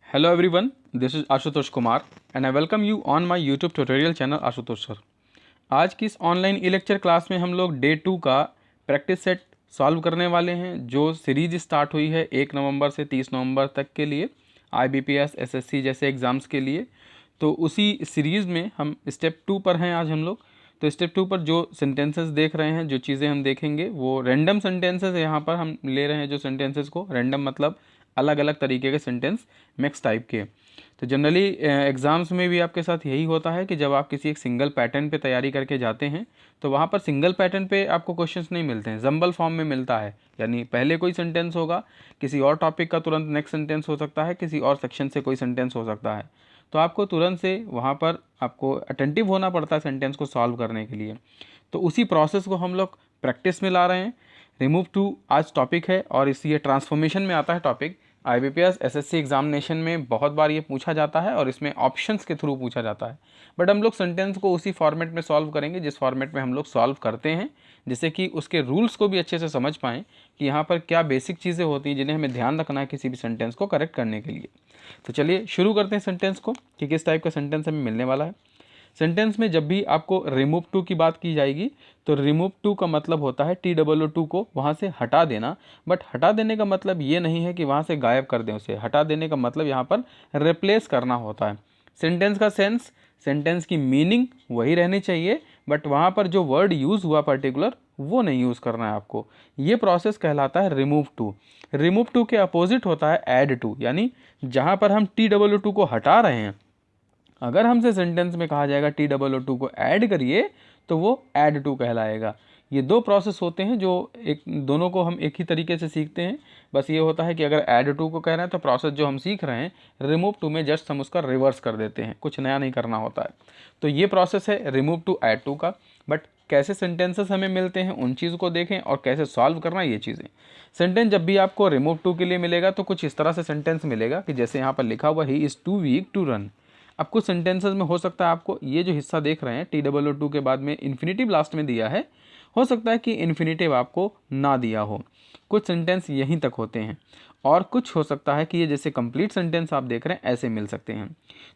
Hello everyone, this is Ashutosh Kumar and I welcome you on my YouTube tutorial channel Ashutosh sir. आज की इस online ई lecture class में हम लोग डे 2 का प्रैक्टिस सेट सॉल्व करने वाले हैं जो सीरीज स्टार्ट हुई है 1 नवंबर से 30 नवंबर तक के लिए IBPS SSC जैसे एग्ज़ाम्स के लिए। तो उसी सीरीज़ में हम स्टेप 2 पर हैं आज हम लोग। तो स्टेप 2 पर जो सेंटेंसेस देख रहे हैं, जो चीज़ें हम देखेंगे वो रैंडम सेंटेंसेस है। यहाँ पर हम ले रहे हैं जो सेंटेंसेस को रैंडम मतलब अलग अलग तरीके के सेंटेंस मिक्स टाइप के। तो जनरली एग्ज़ाम्स में भी आपके साथ यही होता है कि जब आप किसी एक सिंगल पैटर्न पे तैयारी करके जाते हैं तो वहाँ पर सिंगल पैटर्न पे आपको क्वेश्चंस नहीं मिलते हैं, जंबल फॉर्म में मिलता है। यानी पहले कोई सेंटेंस होगा, किसी और टॉपिक का तुरंत नेक्स्ट सेंटेंस हो सकता है, किसी और सेक्शन से कोई सेंटेंस हो सकता है। तो आपको तुरंत से वहाँ पर आपको अटेंटिव होना पड़ता है सेंटेंस को सॉल्व करने के लिए। तो उसी प्रोसेस को हम लोग प्रैक्टिस में ला रहे हैं। रिमूव टू आज टॉपिक है और इसी ये ट्रांसफॉर्मेशन में आता है टॉपिक। IBPS SSC एग्जामिनेशन में बहुत बार ये पूछा जाता है और इसमें ऑप्शंस के थ्रू पूछा जाता है। बट हम लोग सेंटेंस को उसी फॉर्मेट में सॉल्व करेंगे जिस फॉर्मेट में हम लोग सॉल्व करते हैं, जिससे कि उसके रूल्स को भी अच्छे से समझ पाएँ कि यहाँ पर क्या बेसिक चीज़ें होती हैं जिन्हें हमें ध्यान रखना है किसी भी सेंटेंस को करेक्ट करने के लिए। तो चलिए शुरू करते हैं सेंटेंस को कि किस टाइप का सेंटेंस हमें मिलने वाला है। सेंटेंस में जब भी आपको रिमूव टू की बात की जाएगी तो रिमूव टू का मतलब होता है TOO को वहाँ से हटा देना। बट हटा देने का मतलब ये नहीं है कि वहाँ से गायब कर दें उसे। हटा देने का मतलब यहाँ पर रिप्लेस करना होता है। सेंटेंस का सेंस, सेंटेंस की मीनिंग वही रहनी चाहिए, बट वहाँ पर जो वर्ड यूज़ हुआ पर्टिकुलर वो नहीं यूज़ करना है आपको। ये प्रोसेस कहलाता है रिमूव टू। रिमूव टू के अपोजिट होता है ऐड टू। यानी जहाँ पर हम TOO को हटा रहे हैं, अगर हमसे सेंटेंस में कहा जाएगा TOO को ऐड करिए तो वो ऐड टू कहलाएगा। ये दो प्रोसेस होते हैं जो एक दोनों को हम एक ही तरीके से सीखते हैं। बस ये होता है कि अगर ऐड टू को कह रहे हैं तो प्रोसेस जो हम सीख रहे हैं रिमूव टू में जस्ट हम उसका रिवर्स कर देते हैं, कुछ नया नहीं करना होता है। तो ये प्रोसेस है रिमूव टू ऐड टू का। बट कैसे सेंटेंसेस हमें मिलते हैं उन चीज़ को देखें और कैसे सॉल्व करना ये चीज़ें। सेंटेंस जब भी आपको रिमूव टू के लिए मिलेगा तो कुछ इस तरह से सेंटेंस मिलेगा कि जैसे यहाँ पर लिखा हुआ he is too weak to run. अब कुछ सेंटेंसेस में हो सकता है आपको ये जो हिस्सा देख रहे हैं TOO के बाद में इन्फिनेटिव लास्ट में दिया है, हो सकता है कि इन्फिनेटिव आपको ना दिया हो। कुछ सेंटेंस यहीं तक होते हैं और कुछ हो सकता है कि ये जैसे कंप्लीट सेंटेंस आप देख रहे हैं ऐसे मिल सकते हैं।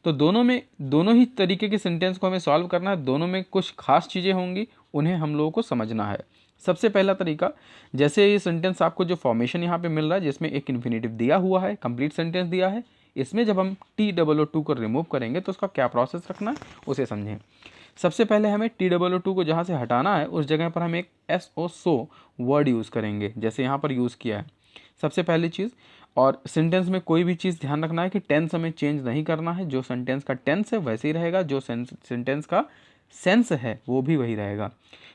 तो दोनों ही तरीके के सेंटेंस को हमें सॉल्व करना है। दोनों में कुछ खास चीज़ें होंगी, उन्हें हम लोगों को समझना है। सबसे पहला तरीका, जैसे ये सेंटेंस आपको जो फॉर्मेशन यहाँ पे मिल रहा है जिसमें एक इन्फिनेटिव दिया हुआ है, कंप्लीट सेंटेंस दिया है, इसमें जब हम TOO को रिमूव करेंगे तो उसका क्या प्रोसेस रखना है उसे समझें। सबसे पहले हमें TOO को जहाँ से हटाना है उस जगह पर हम एक SO वर्ड यूज़ करेंगे, जैसे यहाँ पर यूज़ किया है सबसे पहली चीज़। और सेंटेंस में कोई भी चीज़ ध्यान रखना है कि टेंस हमें चेंज नहीं करना है। जो सेंटेंस का टेंस है वैसे ही रहेगा, जो सेंटेंस का सेंस है वो भी वही रहेगा।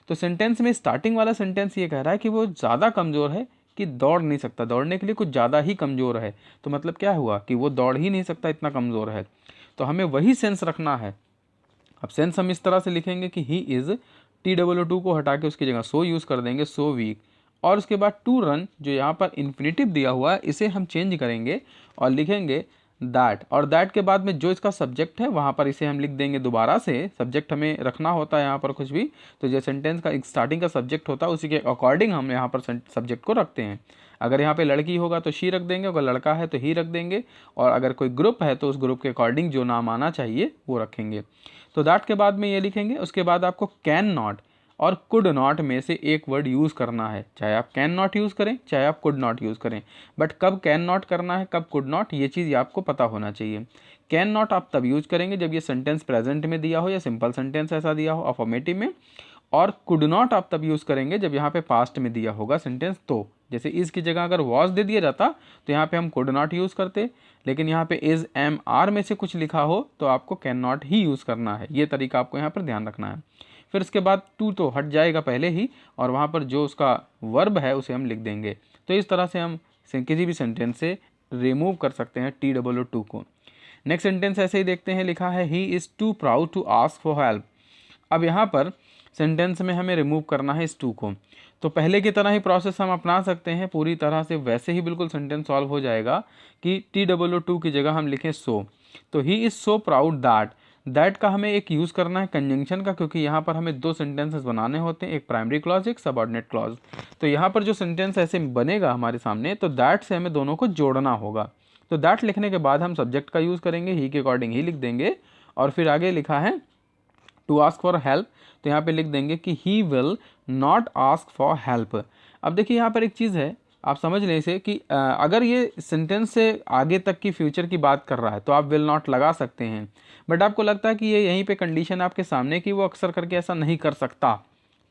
तो सेंटेंस में स्टार्टिंग वाला सेंटेंस ये कह रहा है कि वो ज़्यादा कमज़ोर है कि दौड़ नहीं सकता, दौड़ने के लिए कुछ ज़्यादा ही कमज़ोर है। तो मतलब क्या हुआ कि वो दौड़ ही नहीं सकता, इतना कमज़ोर है। तो हमें वही सेंस रखना है। अब सेंस हम इस तरह से लिखेंगे कि ही इज़, TOO को हटा के उसकी जगह सो यूज़ कर देंगे, सो वीक। और उसके बाद टू रन जो यहाँ पर इन्फिनेटिव दिया हुआ है इसे हम चेंज करेंगे और लिखेंगे दैट। और दैट के बाद में जो इसका सब्जेक्ट है वहाँ पर इसे हम लिख देंगे दोबारा से। सब्जेक्ट हमें रखना होता है यहाँ पर कुछ भी, तो जो सेंटेंस का स्टार्टिंग का सब्जेक्ट होता है उसी के अकॉर्डिंग हम यहाँ पर सब्जेक्ट को रखते हैं। अगर यहाँ पे लड़की होगा तो शी रख देंगे, अगर लड़का है तो ही रख देंगे, और अगर कोई ग्रुप है तो उस ग्रुप के अकॉर्डिंग जो नाम आना चाहिए वो रखेंगे। तो दैट के बाद में ये लिखेंगे। उसके बाद आपको कैन नॉट और कुड नॉट में से एक वर्ड यूज़ करना है। चाहे आप कैन नॉट यूज़ करें, चाहे आप कुड नॉट यूज़ करें, बट कब कैन नॉट करना है कब कुड नॉट ये चीज़ आपको पता होना चाहिए। कैन नॉट आप तब यूज़ करेंगे जब ये सेंटेंस प्रेजेंट में दिया हो या सिंपल सेंटेंस ऐसा दिया हो अफर्मेटिव में। और कुड नॉट आप तब यूज़ करेंगे जब यहाँ पे पास्ट में दिया होगा सेंटेंस। तो जैसे इज़ की जगह अगर वॉज दे दिया जाता तो यहाँ पे हम कुड नॉट यूज़ करते, लेकिन यहाँ पे इज़ एम आर में से कुछ लिखा हो तो आपको कैन नॉट ही यूज़ करना है। ये तरीका आपको यहाँ पर ध्यान रखना है। फिर इसके बाद टू तो हट जाएगा पहले ही और वहाँ पर जो उसका वर्ब है उसे हम लिख देंगे। तो इस तरह से हम किसी भी सेंटेंस से रिमूव कर सकते हैं TOO को। नेक्स्ट सेंटेंस ऐसे ही देखते हैं, लिखा है he is too proud to ask for help. अब यहाँ पर सेंटेंस में हमें रिमूव करना है इस टू को। तो पहले की तरह ही प्रोसेस हम अपना सकते हैं, पूरी तरह से वैसे ही बिल्कुल सेंटेंस सॉल्व हो जाएगा कि TOO की जगह हम लिखें सो। तो he is so proud that. That का हमें एक यूज़ करना है कंजंक्शन का, क्योंकि यहाँ पर हमें दो सेंटेंसेस बनाने होते हैं, एक प्राइमरी क्लॉज एक सबऑर्डिनेट क्लॉज। तो यहाँ पर जो सेंटेंस ऐसे बनेगा हमारे सामने तो दैट से हमें दोनों को जोड़ना होगा। तो दैट लिखने के बाद हम सब्जेक्ट का यूज़ करेंगे, ही के अकॉर्डिंग ही लिख देंगे। और फिर आगे लिखा है टू आस्क फॉर हेल्प, तो यहाँ पे लिख देंगे कि he will not ask for help. अब देखिए यहाँ पर एक चीज़ है, आप समझ लें इसे कि अगर ये सेंटेंस से आगे तक की फ्यूचर की बात कर रहा है तो आप विल नॉट लगा सकते हैं, बट आपको लगता है कि ये यहीं पे कंडीशन आपके सामने कि वो अक्सर करके ऐसा नहीं कर सकता,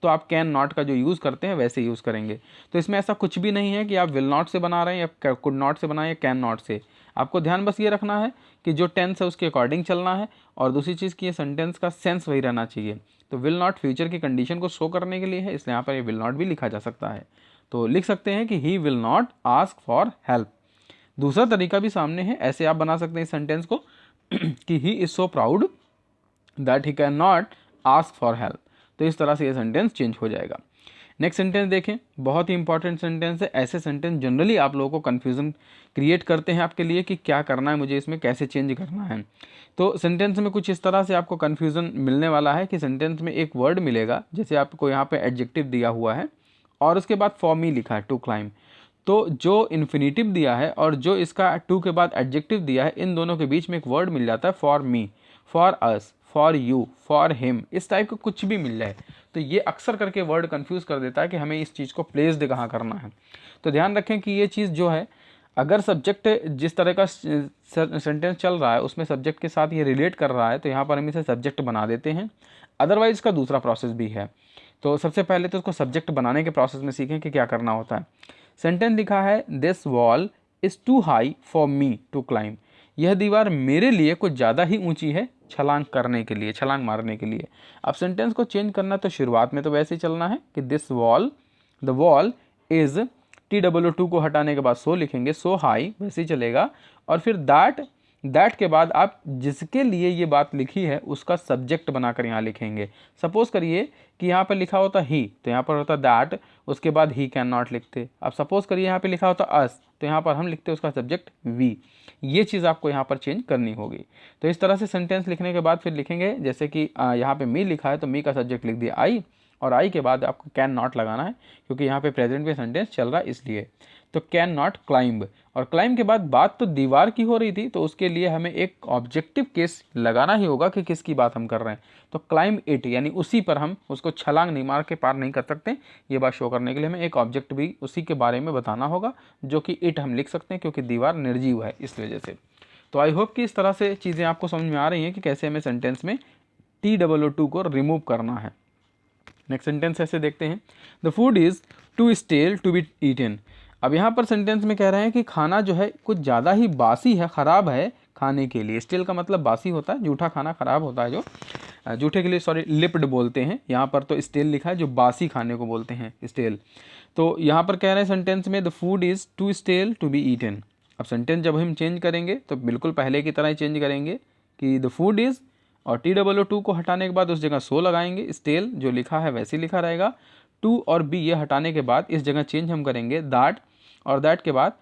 तो आप कैन नॉट का जो यूज़ करते हैं वैसे यूज़ करेंगे। तो इसमें ऐसा कुछ भी नहीं है कि आप विल नॉट से बना रहे हैं या कुड नॉट से बनाए या कैन नॉट से। आपको ध्यान बस ये रखना है कि जो टेंस है उसके अकॉर्डिंग चलना है, और दूसरी चीज़ कि ये सेंटेंस का सेंस वही रहना चाहिए। तो विल नॉट फ्यूचर की कंडीशन को शो करने के लिए है, इसलिए यहाँ पर ये विल नॉट भी लिखा जा सकता है। तो लिख सकते हैं कि he will not ask for help. दूसरा तरीका भी सामने है, ऐसे आप बना सकते हैं इस सेंटेंस को कि he is so proud that he can not ask for help. तो इस तरह से ये सेंटेंस चेंज हो जाएगा। नेक्स्ट सेंटेंस देखें, बहुत ही इंपॉर्टेंट सेंटेंस है। ऐसे सेंटेंस जनरली आप लोगों को कन्फ्यूज़न क्रिएट करते हैं आपके लिए कि क्या करना है मुझे, इसमें कैसे चेंज करना है। तो सेंटेंस में कुछ इस तरह से आपको कन्फ्यूज़न मिलने वाला है कि सेंटेंस में एक वर्ड मिलेगा, जैसे आपको यहाँ पे एडजेक्टिव दिया हुआ है और उसके बाद फॉर मी लिखा है, टू क्लाइम। तो जो इन्फिनिटिव दिया है और जो इसका टू के बाद एडजेक्टिव दिया है, इन दोनों के बीच में एक वर्ड मिल जाता है for me, for us, for you, for him, इस टाइप का कुछ भी मिल जाए तो ये अक्सर करके वर्ड कंफ्यूज कर देता है कि हमें इस चीज़ को प्लेस्ड कहाँ करना है। तो ध्यान रखें कि ये चीज़ जो है, अगर सब्जेक्ट जिस तरह का सेंटेंस चल रहा है उसमें सब्जेक्ट के साथ ये रिलेट कर रहा है तो यहाँ पर हम इसे सब्जेक्ट बना देते हैं। अदरवाइज इसका दूसरा प्रोसेस भी है। तो सबसे पहले तो उसको सब्जेक्ट बनाने के प्रोसेस में सीखें कि क्या करना होता है। सेंटेंस लिखा है this wall is too high for me to climb. यह दीवार मेरे लिए कुछ ज़्यादा ही ऊंची है छलांग करने के लिए, छलांग मारने के लिए। अब सेंटेंस को चेंज करना तो शुरुआत में तो वैसे ही चलना है कि this wall, the wall is, TWO को हटाने के बाद सो लिखेंगे, सो हाई, वैसे ही चलेगा। और फिर दैट के बाद आप जिसके लिए ये बात लिखी है उसका सब्जेक्ट बनाकर यहाँ लिखेंगे। सपोज करिए कि यहाँ पर लिखा होता ही, तो यहाँ पर होता दैट, उसके बाद ही कैन नॉट लिखते। अब सपोज करिए यहाँ पे लिखा होता अस, तो यहाँ पर हम लिखते उसका सब्जेक्ट वी। ये चीज़ आपको यहाँ पर चेंज करनी होगी। तो इस तरह से सेंटेंस लिखने के बाद फिर लिखेंगे, जैसे कि यहाँ पे मी लिखा है तो मी का सब्जेक्ट लिख दिया आई, और आई के बाद आपको कैन नॉट लगाना है क्योंकि यहाँ पे प्रेजेंट में सेंटेंस चल रहा है इसलिए। तो कैन नॉट क्लाइंब, और क्लाइंब के बाद बात तो दीवार की हो रही थी तो उसके लिए हमें एक ऑब्जेक्टिव केस लगाना ही होगा कि किसकी बात हम कर रहे हैं। तो क्लाइंब इट, यानी उसी पर हम उसको छलांग नहीं मार के पार नहीं कर सकते। ये बात शो करने के लिए हमें एक ऑब्जेक्ट भी उसी के बारे में बताना होगा, जो कि इट हम लिख सकते हैं क्योंकि दीवार निर्जीव है इस वजह से। तो आई होप कि इस तरह से चीज़ें आपको समझ में आ रही हैं कि कैसे हमें सेंटेंस में TWO को रिमूव करना है। नेक्स्ट सेंटेंस ऐसे देखते हैं, the food is too stale to be eaten. अब यहाँ पर सेंटेंस में कह रहे हैं कि खाना जो है कुछ ज़्यादा ही बासी है, ख़राब है खाने के लिए। स्टेल का मतलब बासी होता है, जूठा खाना ख़राब होता है, जो जूठे के लिए सॉरी लिप्ड बोलते हैं। यहाँ पर तो स्टेल लिखा है, जो बासी खाने को बोलते हैं स्टेल। तो यहाँ पर कह रहे हैं सेंटेंस में the food is too stale to be eaten. अब सेंटेंस जब हम चेंज करेंगे तो बिल्कुल पहले की तरह ही चेंज करेंगे कि द फूड इज़, और TWO को हटाने के बाद उस जगह सो लगाएंगे, स्टेल जो लिखा है वैसे लिखा रहेगा। टू और बी ये हटाने के बाद इस जगह चेंज हम करेंगे दैट, और दैट के बाद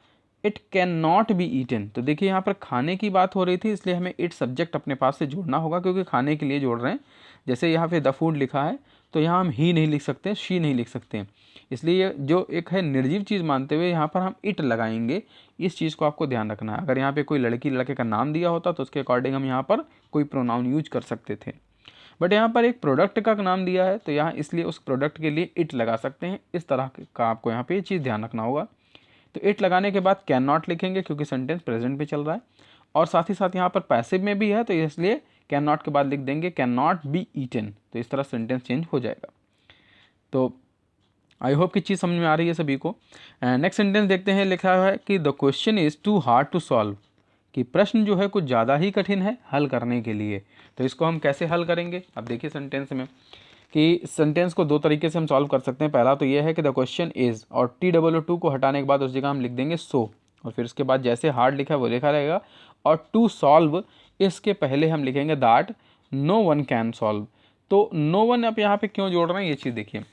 it can not be eaten. तो देखिए यहाँ पर खाने की बात हो रही थी इसलिए हमें इट सब्जेक्ट अपने पास से जोड़ना होगा क्योंकि खाने के लिए जोड़ रहे हैं। जैसे यहाँ पे द फूड लिखा है तो यहाँ हम ही नहीं लिख सकते, शी नहीं लिख सकते, इसलिए जो एक है निर्जीव चीज़ मानते हुए यहाँ पर हम इट लगाएंगे। इस चीज़ को आपको ध्यान रखना है। अगर यहाँ पे कोई लड़की लड़के का नाम दिया होता तो उसके अकॉर्डिंग हम यहाँ पर कोई प्रोनाउन यूज कर सकते थे, बट यहाँ पर एक प्रोडक्ट का नाम दिया है तो यहाँ इसलिए उस प्रोडक्ट के लिए इट लगा सकते हैं। इस तरह का आपको यहाँ पे ये चीज़ ध्यान रखना होगा। तो इट लगाने के बाद कैन नॉट लिखेंगे क्योंकि सेंटेंस प्रेजेंट पे चल रहा है, और साथ ही साथ यहाँ पर पैसिव में भी है तो इसलिए कैन नॉट के बाद लिख देंगे कैन नॉट बी ईटन। तो इस तरह सेंटेंस चेंज हो जाएगा। तो आई होप कि चीज़ समझ में आ रही है सभी को। नेक्स्ट सेंटेंस देखते हैं, लिखा है कि the question is too hard to solve, कि प्रश्न जो है कुछ ज़्यादा ही कठिन है हल करने के लिए। तो इसको हम कैसे हल करेंगे, अब देखिए सेंटेंस में कि सेंटेंस को दो तरीके से हम सॉल्व कर सकते हैं। पहला तो ये है कि द क्वेश्चन इज़, और TWO को हटाने के बाद उस जगह हम लिख देंगे सो, और फिर उसके बाद जैसे हार्ड लिखा है वो लिखा रहेगा, और टू सॉल्व इसके पहले हम लिखेंगे that no one can solve. तो नो वन आप यहाँ पे क्यों जोड़ रहे हैं ये चीज़ देखिए।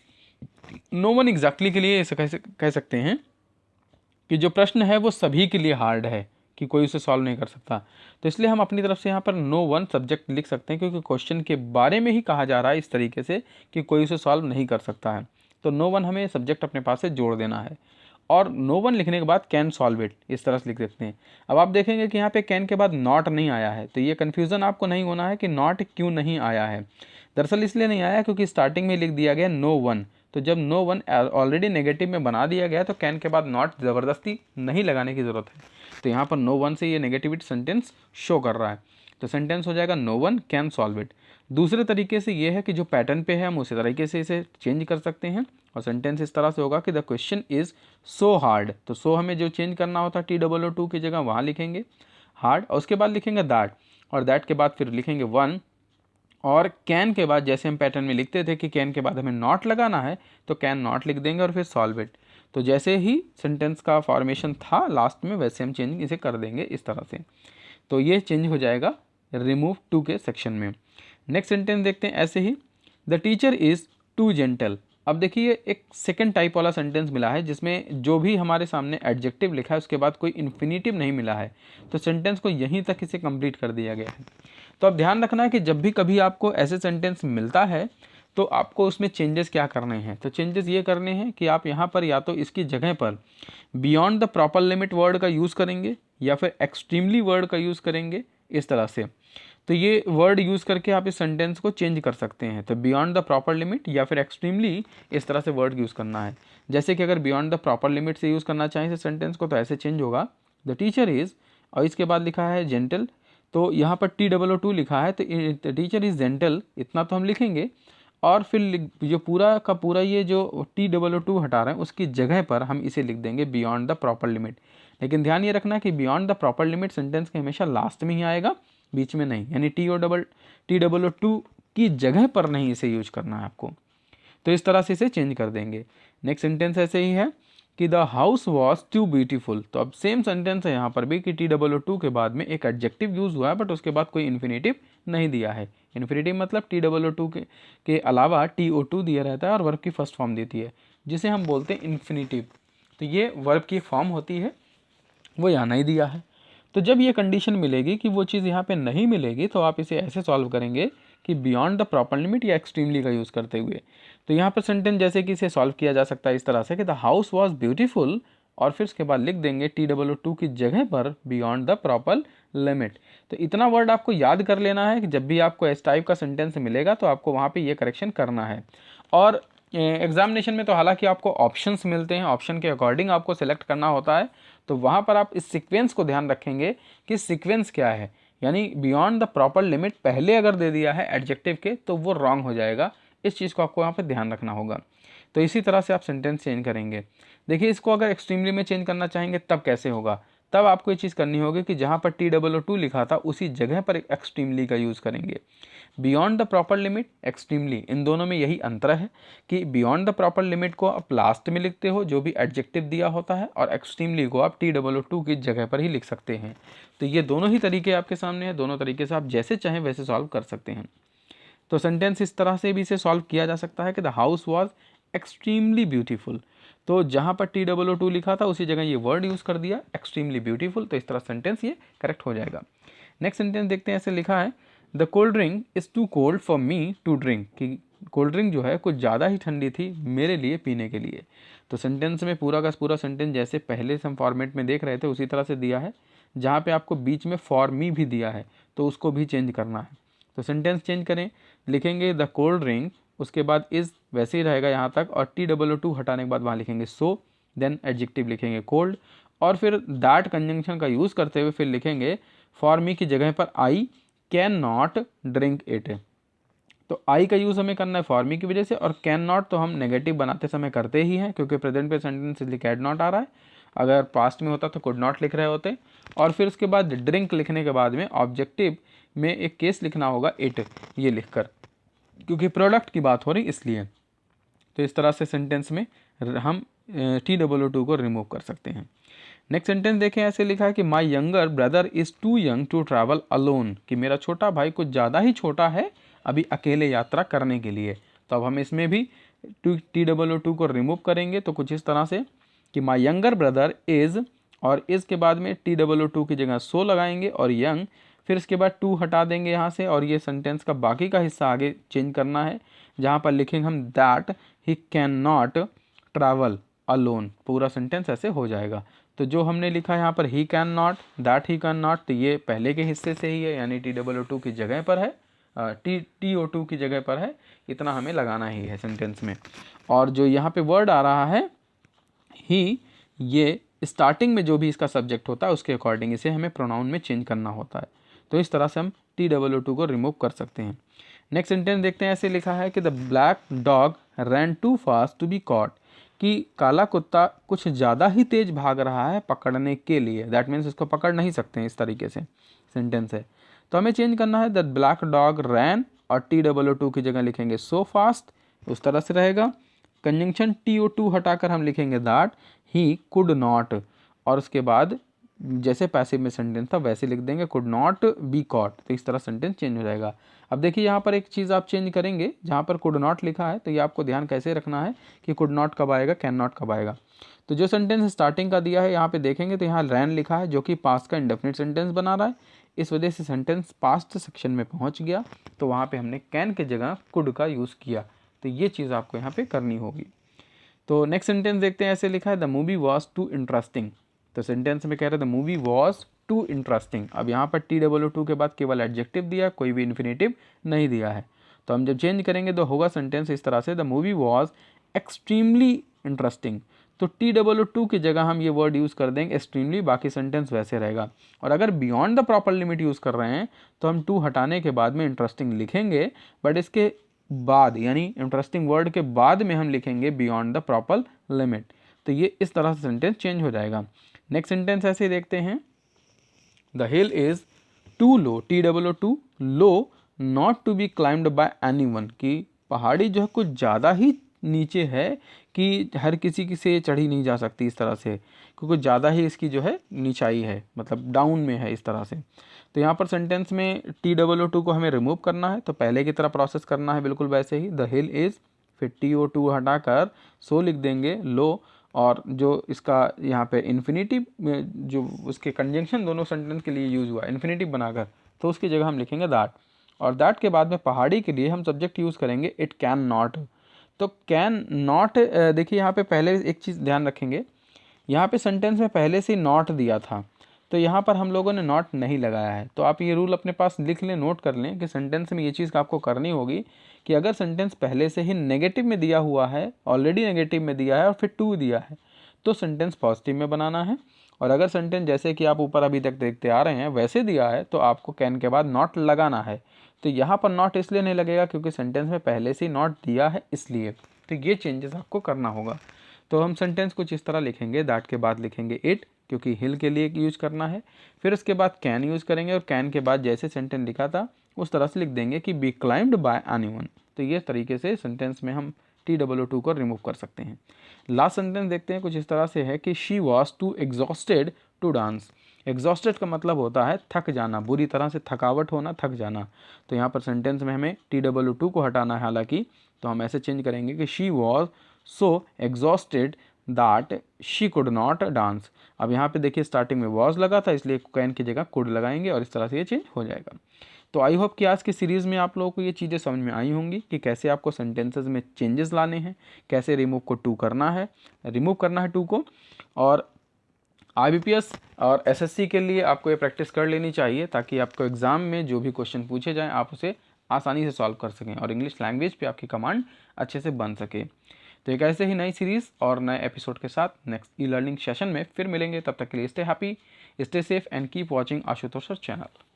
नो वन एग्जैक्टली के लिए ऐसे कह सकते हैं कि जो प्रश्न है वो सभी के लिए हार्ड है, कि कोई उसे सॉल्व नहीं कर सकता। तो इसलिए हम अपनी तरफ से यहाँ पर नो वन सब्जेक्ट लिख सकते हैं क्योंकि क्वेश्चन के बारे में ही कहा जा रहा है इस तरीके से कि कोई उसे सॉल्व नहीं कर सकता है। तो नो वन हमें सब्जेक्ट अपने पास से जोड़ देना है। और नो वन लिखने के बाद कैन सॉल्व इट, इस तरह से लिख सकते हैं। अब आप देखेंगे कि यहाँ पे कैन के बाद नॉट नहीं आया है, तो ये कन्फ्यूज़न आपको नहीं होना है कि नॉट क्यों नहीं आया है। दरअसल इसलिए नहीं आया क्योंकि स्टार्टिंग में लिख दिया गया नो वन, तो जब नो वन ऑलरेडी नेगेटिव में बना दिया गया तो कैन के बाद नॉट ज़बरदस्ती नहीं लगाने की ज़रूरत है। तो यहाँ पर नो वन से ये नेगेटिविटी सेंटेंस शो कर रहा है, तो सेंटेंस हो जाएगा no one can solve it. दूसरे तरीके से ये है कि जो पैटर्न पे है हम उसी तरीके से इसे चेंज कर सकते हैं, और सेंटेंस इस तरह से होगा कि the question is so hard, तो सो हमें जो चेंज करना होता है TOO की जगह वहाँ लिखेंगे हार्ड, और उसके बाद लिखेंगे दैट, और दैट के बाद फिर लिखेंगे वन, और कैन के बाद जैसे हम पैटर्न में लिखते थे कि कैन के बाद हमें नॉट लगाना है तो कैन नॉट लिख देंगे और फिर सॉल्व इट। तो जैसे ही सेंटेंस का फॉर्मेशन था लास्ट में वैसे हम चेंज इसे कर देंगे इस तरह से, तो ये चेंज हो जाएगा रिमूव टू के सेक्शन में। नेक्स्ट सेंटेंस देखते हैं ऐसे ही, the teacher is too gentle. अब देखिए एक सेकंड टाइप वाला सेंटेंस मिला है जिसमें जो भी हमारे सामने एडजेक्टिव लिखा है उसके बाद कोई इन्फिनिटिव नहीं मिला है, तो सेंटेंस को यहीं तक इसे कंप्लीट कर दिया गया है। तो अब ध्यान रखना है कि जब भी कभी आपको ऐसे सेंटेंस मिलता है तो आपको उसमें चेंजेस क्या करने हैं। तो चेंजेस ये करने हैं कि आप यहाँ पर या तो इसकी जगह पर beyond the proper limit word का यूज़ करेंगे या फिर एक्सट्रीमली वर्ड का यूज़ करेंगे इस तरह से। तो ये वर्ड यूज़ करके आप इस सेंटेंस को चेंज कर सकते हैं। तो बियॉन्ड द प्रॉपर लिमिट या फिर एक्सट्रीमली, इस तरह से वर्ड यूज़ करना है। जैसे कि अगर बियॉन्ड द प्रॉपर लिमिट से यूज़ करना चाहें इस सेंटेंस को तो ऐसे चेंज होगा, द टीचर इज़, और इसके बाद लिखा है जेंटल, तो यहाँ पर TOO लिखा है तो द टीचर इज़ जेंटल, इतना तो हम लिखेंगे, और फिर जो पूरा का पूरा ये जो TOO हटा रहे हैं उसकी जगह पर हम इसे लिख देंगे बियॉन्ड द प्रॉपर लिमिट। लेकिन ध्यान ये रखना कि beyond the proper limit sentence के हमेशा लास्ट में ही आएगा, बीच में नहीं, यानी TOO की जगह पर नहीं इसे यूज करना है आपको। तो इस तरह से इसे चेंज कर देंगे। नेक्स्ट सेंटेंस ऐसे ही है कि the house was too beautiful, तो अब सेम सेंटेंस है यहाँ पर भी कि TOO के बाद में एक एडजेक्टिव यूज़ हुआ है बट उसके बाद कोई इन्फिनेटिव नहीं दिया है। इन्फिनेटिव मतलब TOO के अलावा TO2 दिया रहता है और वर्ब की फर्स्ट फॉर्म देती है जिसे हम बोलते हैं इन्फिनेटिव। तो ये वर्ब की फॉर्म होती है, वो यहाँ नहीं दिया है। तो जब ये कंडीशन मिलेगी कि वो चीज़ यहाँ पे नहीं मिलेगी तो आप इसे ऐसे सॉल्व करेंगे कि बियॉन्ड द प्रॉपर लिमिट या एक्सट्रीमली का यूज़ करते हुए। तो यहाँ पर सेंटेंस जैसे कि इसे सॉल्व किया जा सकता है इस तरह से कि द हाउस वॉज ब्यूटीफुल, और फिर उसके बाद लिख देंगे TOO की जगह पर बियॉन्ड द प्रॉपर लिमिट। तो इतना वर्ड आपको याद कर लेना है कि जब भी आपको इस टाइप का सेंटेंस मिलेगा तो आपको वहाँ पे ये करेक्शन करना है। और एग्जामिनेशन में तो हालांकि आपको ऑप्शंस मिलते हैं, ऑप्शन के अकॉर्डिंग आपको सेलेक्ट करना होता है, तो वहाँ पर आप इस सीक्वेंस को ध्यान रखेंगे कि सीक्वेंस क्या है, यानी बियॉन्ड द प्रॉपर लिमिट पहले अगर दे दिया है एडजेक्टिव के तो वो रॉन्ग हो जाएगा। इस चीज़ को आपको यहाँ पर ध्यान रखना होगा। तो इसी तरह से आप सेंटेंस चेंज करेंगे। देखिए इसको अगर एक्सट्रीमली में चेंज करना चाहेंगे तब कैसे होगा, तब आपको ये चीज़ करनी होगी कि जहाँ पर TOO लिखा था उसी जगह पर एक्सट्रीमली का यूज़ करेंगे। Beyond the proper limit, extremely, इन दोनों में यही अंतर है कि बियॉन्ड द प्रॉपर लिमिट को आप लास्ट में लिखते हो जो भी एडजेक्टिव दिया होता है, और एक्सट्रीमली को आप TOO की जगह पर ही लिख सकते हैं। तो ये दोनों ही तरीके आपके सामने हैं, दोनों तरीके से आप जैसे चाहें वैसे सॉल्व कर सकते हैं। तो सेंटेंस इस तरह से भी इसे सॉल्व किया जा सकता है कि the house was extremely beautiful, तो जहाँ पर TOO लिखा था उसी जगह ये वर्ड यूज़ कर दिया एक्सट्रीमली ब्यूटीफुल, तो इस तरह सेंटेंस ये करेक्ट हो जाएगा। नेक्स्ट सेंटेंस देखते हैं, ऐसे लिखा है the cold drink is too cold for me to drink, कि कोल्ड ड्रिंक जो है कुछ ज़्यादा ही ठंडी थी मेरे लिए पीने के लिए। तो सेंटेंस में पूरा का पूरा सेंटेंस जैसे पहले से हम फॉर्मेट में देख रहे थे उसी तरह से दिया है, जहाँ पे आपको बीच में फॉर मी भी दिया है तो उसको भी चेंज करना है। तो सेंटेंस चेंज करें, लिखेंगे द कोल्ड ड्रिंक, उसके बाद इज़ वैसे ही रहेगा यहाँ तक, और TOO हटाने के बाद वहाँ लिखेंगे सो, देन एडजेक्टिव लिखेंगे कोल्ड, और फिर दैट कंजंक्शन का यूज़ करते हुए फिर लिखेंगे फॉर मी की जगह पर I can not drink it. तो आई का यूज़ हमें करना है फॉर मी की वजह से, और कैन नॉट तो हम नेगेटिव बनाते समय करते ही हैं क्योंकि प्रेजेंट पे सेंटेंस इसलिए कैड नॉट आ रहा है, अगर पास्ट में होता तो कुड नॉट लिख रहे होते। और फिर उसके बाद ड्रिंक लिखने के बाद में ऑब्जेक्टिव में एक केस लिखना होगा इट, ये लिखकर, क्योंकि प्रोडक्ट की बात हो रही इसलिए। तो इस तरह से सेंटेंस में हम TOO को रिमूव कर सकते हैं। नेक्स्ट सेंटेंस देखें, ऐसे लिखा है कि my younger brother is too young to travel alone, कि मेरा छोटा भाई कुछ ज़्यादा ही छोटा है अभी अकेले यात्रा करने के लिए। तो अब हम इसमें भी TOO को रिमूव करेंगे, तो कुछ इस तरह से कि माई यंगर ब्रदर इज़, और इज़ के बाद में TOO की जगह सो लगाएंगे और यंग, फिर इसके बाद टू हटा देंगे यहाँ से, और ये सेंटेंस का बाकी का हिस्सा आगे चेंज करना है, जहाँ पर लिखेंगे हम that he can not travel, alone, पूरा सेंटेंस ऐसे हो जाएगा। तो जो हमने लिखा है यहाँ पर he can not, that he can not, तो ये पहले के हिस्से से ही है, यानी TOO की जगह पर है, TOO की जगह पर है, इतना हमें लगाना ही है सेंटेंस में। और जो यहाँ पे वर्ड आ रहा है ही, ये स्टार्टिंग में जो भी इसका सब्जेक्ट होता है उसके अकॉर्डिंग इसे हमें प्रोनाउन में चेंज करना होता है। तो इस तरह से हम TOO को रिमूव कर सकते हैं। नेक्स्ट सेंटेंस देखते हैं, ऐसे लिखा है कि the black dog ran too fast to be caught, कि काला कुत्ता कुछ ज़्यादा ही तेज भाग रहा है पकड़ने के लिए, दैट मीन्स इसको पकड़ नहीं सकते हैं, इस तरीके से सेंटेंस है। तो हमें चेंज करना है, द ब्लैक डॉग रैन, और TOO की जगह लिखेंगे सो फास्ट, उस तरह से रहेगा। कंजंक्शन TO2 हटाकर हम लिखेंगे दैट ही कुड नॉट, और उसके बाद जैसे पैसिव में सेंटेंस था वैसे लिख देंगे कुड नॉट बी कॉट, तो इस तरह सेंटेंस चेंज हो जाएगा। अब देखिए यहाँ पर एक चीज़ आप चेंज करेंगे, जहाँ पर कुड नॉट लिखा है तो ये आपको ध्यान कैसे रखना है कि कुड नॉट कब आएगा, कैन नॉट कब आएगा। तो जो सेंटेंस स्टार्टिंग का दिया है यहाँ पे देखेंगे तो यहाँ रैन लिखा है जो कि पास्ट का इंडेफिनिट सेंटेंस बना रहा है, इस वजह से सेंटेंस पास्ट सेक्शन में पहुँच गया, तो वहाँ पर हमने कैन के जगह कुड का यूज़ किया। तो ये चीज़ आपको यहाँ पर करनी होगी। तो नेक्स्ट सेंटेंस देखते हैं, ऐसे लिखा है the movie was too interesting, तो सेंटेंस में कह रहे हैं the movie was too interesting. अब यहाँ पर TOO के बाद केवल एडजेक्टिव दिया, कोई भी इन्फिनेटिव नहीं दिया है। तो हम जब चेंज करेंगे तो होगा सेंटेंस इस तरह से, the movie was extremely interesting. तो TOO की जगह हम ये वर्ड यूज़ कर देंगे एक्सट्रीमली, बाकी सेंटेंस वैसे रहेगा। और अगर beyond the proper limit use कर रहे हैं तो हम टू हटाने के बाद में इंटरेस्टिंग लिखेंगे, बट इसके बाद यानी इंटरेस्टिंग वर्ड के बाद में हम लिखेंगे बियॉन्ड द प्रॉपर लिमिट। तो ये इस तरह से सेंटेंस चेंज हो जाएगा। नेक्स्ट सेंटेंस ऐसे देखते हैं, the hill is too low, TOO low not to be climbed by anyone, कि पहाड़ी जो है कुछ ज़्यादा ही नीचे है कि हर किसी की से चढ़ी नहीं जा सकती, इस तरह से, क्योंकि ज़्यादा ही इसकी जो है नीचाई है, मतलब डाउन में है, इस तरह से। तो यहाँ पर सेंटेंस में TOO को हमें रिमूव करना है, तो पहले की तरह प्रोसेस करना है बिल्कुल वैसे ही, द हिल इज़, फिर TOO हटाकर सो लिख देंगे लो, और जो इसका यहाँ पे इन्फिनेटिव जो उसके कंजंक्शन दोनों सेंटेंस के लिए यूज़ हुआ इन्फिनेटिव बनाकर, तो उसकी जगह हम लिखेंगे दैट, और दैट के बाद में पहाड़ी के लिए हम सब्जेक्ट यूज़ करेंगे इट कैन नॉट। तो कैन नॉट, देखिए यहाँ पे पहले एक चीज़ ध्यान रखेंगे, यहाँ पे सेंटेंस में पहले से नॉट दिया था, तो यहाँ पर हम लोगों ने नॉट नहीं लगाया है। तो आप ये रूल अपने पास लिख लें, नोट कर लें कि सेंटेंस में ये चीज़ आपको करनी होगी कि अगर सेंटेंस पहले से ही नेगेटिव में दिया हुआ है, ऑलरेडी नेगेटिव में दिया है और फिर टू दिया है, तो सेंटेंस पॉजिटिव में बनाना है। और अगर सेंटेंस जैसे कि आप ऊपर अभी तक देखते आ रहे हैं वैसे दिया है तो आपको कैन के बाद नॉट लगाना है। तो यहाँ पर नॉट इसलिए नहीं लगेगा क्योंकि सेंटेंस में पहले से ही नॉट दिया है, इसलिए। तो ये चेंजेस आपको करना होगा। तो हम सेंटेंस कुछ इस तरह लिखेंगे, दैट के बाद लिखेंगे इट, क्योंकि हिल के लिए यूज करना है, फिर उसके बाद कैन यूज़ करेंगे, और कैन के बाद जैसे सेंटेंस लिखा था उस तरह से लिख देंगे कि बी क्लाइम्ड बाय एनीवन। तो ये तरीके से सेंटेंस में हम TOO को रिमूव कर सकते हैं। लास्ट सेंटेंस देखते हैं, कुछ इस तरह से है कि she was too exhausted to dance. Exhausted का मतलब होता है थक जाना, बुरी तरह से थकावट होना, थक जाना। तो यहाँ पर सेंटेंस में हमें TOO को हटाना है हालांकि, तो हम ऐसे चेंज करेंगे कि she was so exhausted that she could not dance. अब यहाँ पे देखिए स्टार्टिंग में वॉज लगा था, इसलिए कैन की जगह कुड लगाएंगे और इस तरह से ये चेंज हो जाएगा। तो आई होप कि आज की सीरीज़ में आप लोगों को ये चीज़ें समझ में आई होंगी कि कैसे आपको सेंटेंसेस में चेंजेस लाने हैं, कैसे रिमूव करना है टू को। और IBPS और SSC के लिए आपको ये प्रैक्टिस कर लेनी चाहिए ताकि आपको एग्ज़ाम में जो भी क्वेश्चन पूछे जाएँ आप उसे आसानी से सॉल्व कर सकें और इंग्लिश लैंग्वेज पे आपकी कमांड अच्छे से बन सके। तो एक ऐसे ही नई सीरीज़ और नए एपिसोड के साथ नेक्स्ट ई लर्निंग सेशन में फिर मिलेंगे। तब तक के लिए stay happy, stay safe and keep watching Ashutosh sir channel.